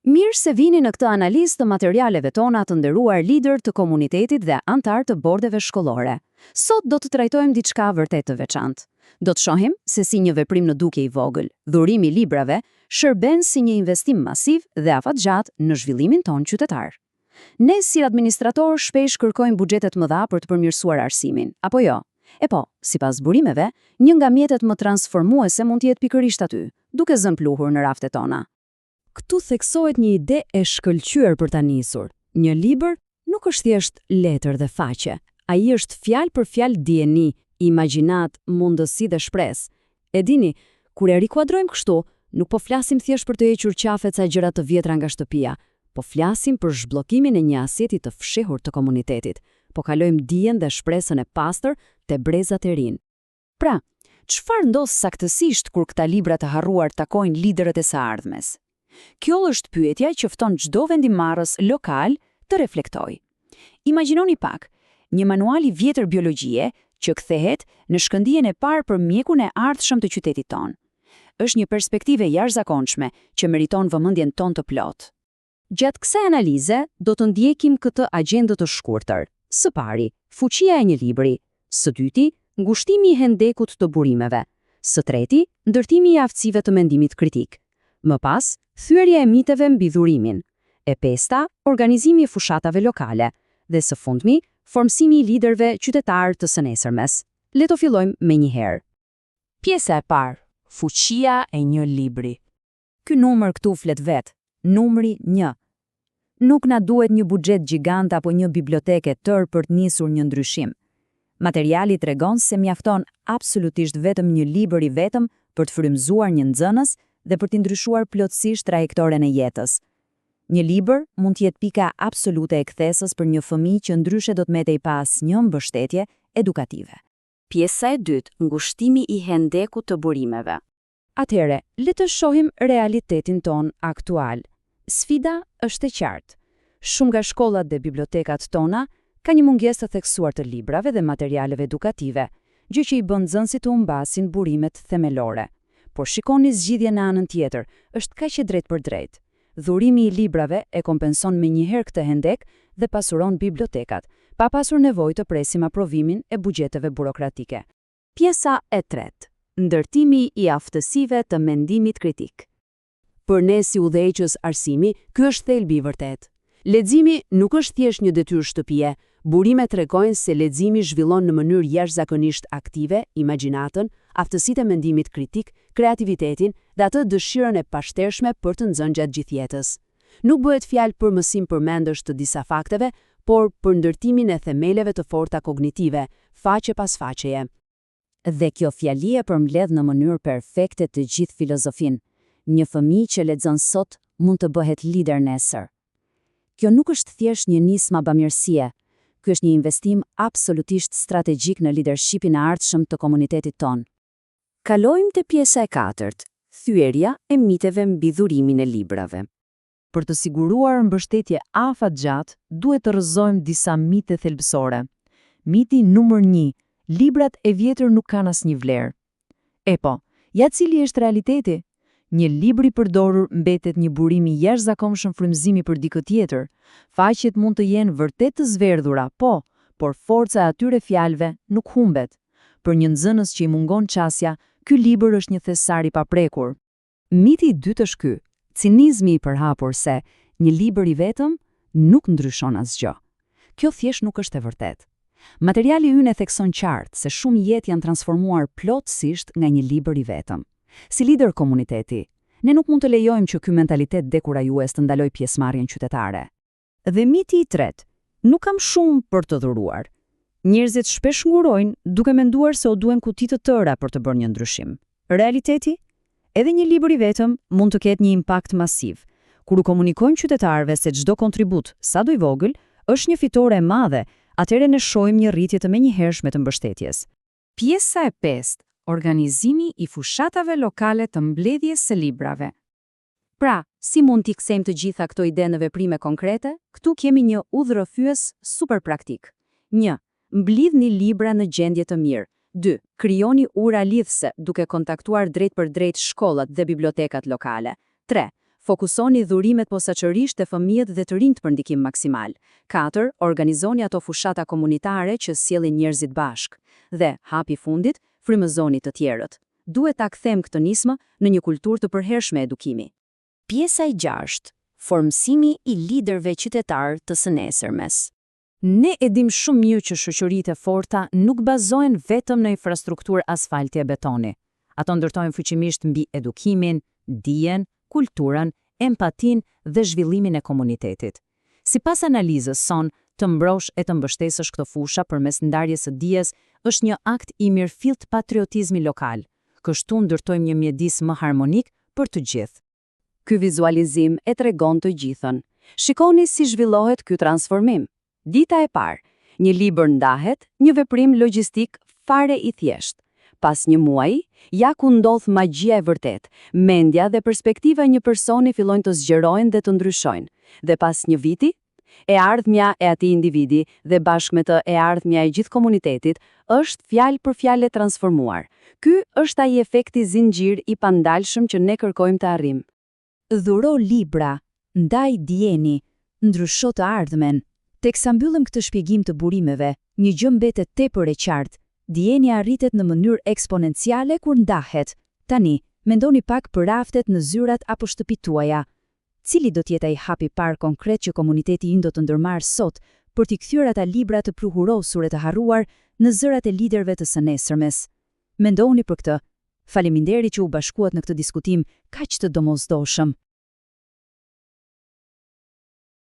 Mirë se vini në këtë analizë të materialeve tona të nderuar lider të komunitetit dhe antar të bordeve shkollore. Sot do të trajtojmë diçka vërtet të veçantë. Do të shohim se si një veprim në duke i vogël, dhurimi i librave, shërben si një investim masiv dhe afatgjat në zhvillimin ton qytetar. Ne si administrator shpesh kërkojmë buxhetet më dha për të përmirësuar arsimin, apo jo? E po, sipas burimeve, një nga mjetet më transformuese mund të jetë pikërisht aty, duke zënë pluhur në raftet tona. Këtu theksohet një ide e shkëlqyer për ta nisur. Një libër nuk është thjesht letër dhe faqe. Ai është fjalë për fjalë dieni, imagjinat, mundësi dhe shpresë. E dini, kur e rikuadrojmë kështu, nuk po flasim thjesht për të hequr qafe ca gjëra të vjetra nga shtëpia, po flasim për zhbllokimin e një aseti të fshehur të komunitetit. Po kalojmë dijen dhe shpresën e pastër te brezat e rinj. Pra, çfarë ndodh saktësisht kur këta libra të harruar takojnë liderët e së ardhmes? Kjo është pyetja që fton çdo vendimmarrës lokal të reflektojë. Imagjinoni pak, një manual i vjetër biologjie që kthehet në shkëndijën e parë për mjekun e ardhshëm të qytetit ton. Është një perspektive jashtëzakonshme që meriton vëmendjen tonë të plotë. Gjatë kësaj analize do të ndjekim këtë agjendë të shkurtër. Së pari, fuqia e një libri. Së dyti, ngushtimi i hendekut të burimeve. Së treti, ndërtimi i aftësive të mendimit kritik. Më pas, thyerja e miteve mbi dhurimin. E pesta, organizimi i fushatave lokale. Dhe së fundmi, formësimi i liderëve qytetar të së nesërmes. Le të fillojmë me një herë. Pjesa e parë, fuqia e një libri. Ky numër këtu flet vet, numri 1. Nuk na duhet një buxhet gjigant apo një biblioteke tërë për të nisur një ndryshim. Materiali tregon se mjafton absolutisht vetëm një libër i vetëm për të frymëzuar një nxënës dhe për të ndryshuar plotësisht trajektoren e jetës. Një libër mund të jetë pika absolute e kthesës për një fëmijë që ndryshe do të metej pa asnjë mbështetje edukative. Pjesa e dytë, ngushtimi i hendekut të burimeve. Atëherë, le të shohim realitetin ton aktual. Sfida është e qartë. Shumë nga shkollat dhe bibliotekat tona ka një mungesë të theksuar të librave dhe materialeve edukative, gjë që i bën nxënësit të humbasin burimet themelore. Por shikoni zgjidhjen në anën tjetër, është kaq e drejtë për drejtë. Dhurimi i librave e kompenson menjëherë këtë hendek dhe pasuron bibliotekat, pa pasur nevojë të presim aprovimin e buxheteve burokratike. Pjesa e tretë, ndërtimi i aftësive të mendimit kritik. Për ne si udhëheqës arsimi, ky është thelbi i vërtet. Leximi nuk është thjesht një detyrë shtëpie. Burimet tregojnë se leximi zhvillon në mënyrë jashtëzakonisht aktive imagjinatën, aftësitë e mendimit kritik, kreativitetin dhe atë dëshirën e pashtershme për të nxënë gjatë gjithë jetës. Nuk bëhet fjalë për mësim përmendësh të disa fakteve, por për ndërtimin e themeleve të forta kognitive, faqe pas faqeje. Dhe kjo fjali e përmbledh në mënyrë perfekte të gjithë filozofinë. Një fëmijë që lexon sot mund të bëhet lider nesër. Kjo nuk është thjesht një nismë bamirësie. Ky është një investim absolutisht strategjik në leadershipin e ardhshëm të komunitetit ton. Kalojmë te pjesa e katërt, thyerja e miteve mbi dhurimin e librave. Për të siguruar mbështetje afatgjat, duhet të rrëzojmë disa mite thelbësore. Miti numër 1, librat e vjetër nuk kanë asnjë vlerë. E po, ja cili është realiteti? Një libër i përdorur mbetet një burim i jashtëzakonshëm frymëzimi për dikë tjetër. Faqet mund të jenë vërtet të zverdhura, por forca e atyre fjalëve nuk humbet. Për një nxënës që i mungon qasja, ky libër është një thesar i paprekur. Miti i dytë është ky, cinizmi i përhapur se një libër i vetëm nuk ndryshon asgjë. Kjo thjesht nuk është e vërtetë. Materiali ynë e thekson qartë se shumë jetë janë transformuar plotësisht nga një libër i vetëm. Si lider komuniteti, ne nuk mund të lejojmë që ky mentalitet dekurajues të ndalojë pjesëmarrjen qytetare. Dhe miti i tretë, nuk kam shumë për të dhuruar. Njerëzit shpesh ngurojnë duke menduar se u duhen kuti të tëra për të bërë një ndryshim. Realiteti? Edhe një libër i vetëm mund të ketë një impakt masiv. Kur u komunikojmë qytetarëve se çdo kontribut, sado i vogël, është një fitore e madhe, atëherë ne shohim një rritje të menjëhershme të mbështetjes. Pjesa e pestë, organizimi i fushatave lokale të mbledhjes së librave. Pra, si mund t'i kthejmë të gjitha këto ide në veprime konkrete? Këtu kemi një udhërrëfyes super praktik. 1. Mblidhni libra në gjendje të mirë. 2. Krijoni ura lidhëse duke kontaktuar drejt për drejt shkollat dhe bibliotekat lokale. 3. Fokusoni dhurimet posaçërisht te fëmijët dhe të rinjt për ndikim maksimal. 4. Organizoni ato fushata komunitare që sjellin njerëzit bashk. Dhe, hapi fundit, frymëzoni të tjerët. Duhet ta kthejmë këtë nismë në një kulturë të përhershme edukimi. Pjesa e 6. Formësimi i liderëve qytetar të së nesërmes. Ne e dim shumë mirë që shoqëritë e forta nuk bazohen vetëm në infrastrukturë asfalti e betoni. Ato ndërtojnë fuqimisht mbi edukimin, dijen, kulturën, empatin dhe zhvillimin e komunitetit. Sipas analizës son, të mbrosh e të mbështesësh këto fusha përmes ndarjes së dijes është një akt i mirëfillt patriotizmi lokal. Kështu ndërtojmë një mjedis më harmonik për të gjithë. Ky vizualizim e tregon të gjithën. Shikoni si zhvillohet ky transformim. Dita e parë, një libër ndahet, një veprim logjistik fare i thjeshtë. Pas një muaji, ja ku ndodh magjia e vërtet, mendja dhe perspektiva e një personi fillojnë të zgjerojnë dhe të ndryshojnë. Dhe pas një viti, e ardhmja e atij individi dhe bashkë me të e ardhmja e gjithë komunitetit është fjalë për fjalë transformuar. Ky është ai efekti zinxhir i pandalshëm që ne kërkojmë të arrijmë. Dhuro libra, ndaj dijeni, ndrysho të ardhmen. Teksa mbyllim këtë shpjegim të burimeve, një gjë mbetet tepër e qartë. Dijeni arritet në mënyrë eksponenciale kur ndahet. Tani, mendoni pak për raftet në zyrat apo shtëpitë tuaja. Cili do të jetë ai hapi parë konkret që komuniteti ynë do të ndërmarrë sot për t'i kthyer ata libra të pluhurosur e të harruar në zërat e liderëve të së nesërmes? Mendoni për këtë. Faleminderit që u bashkuat në këtë diskutim kaq të domosdoshëm.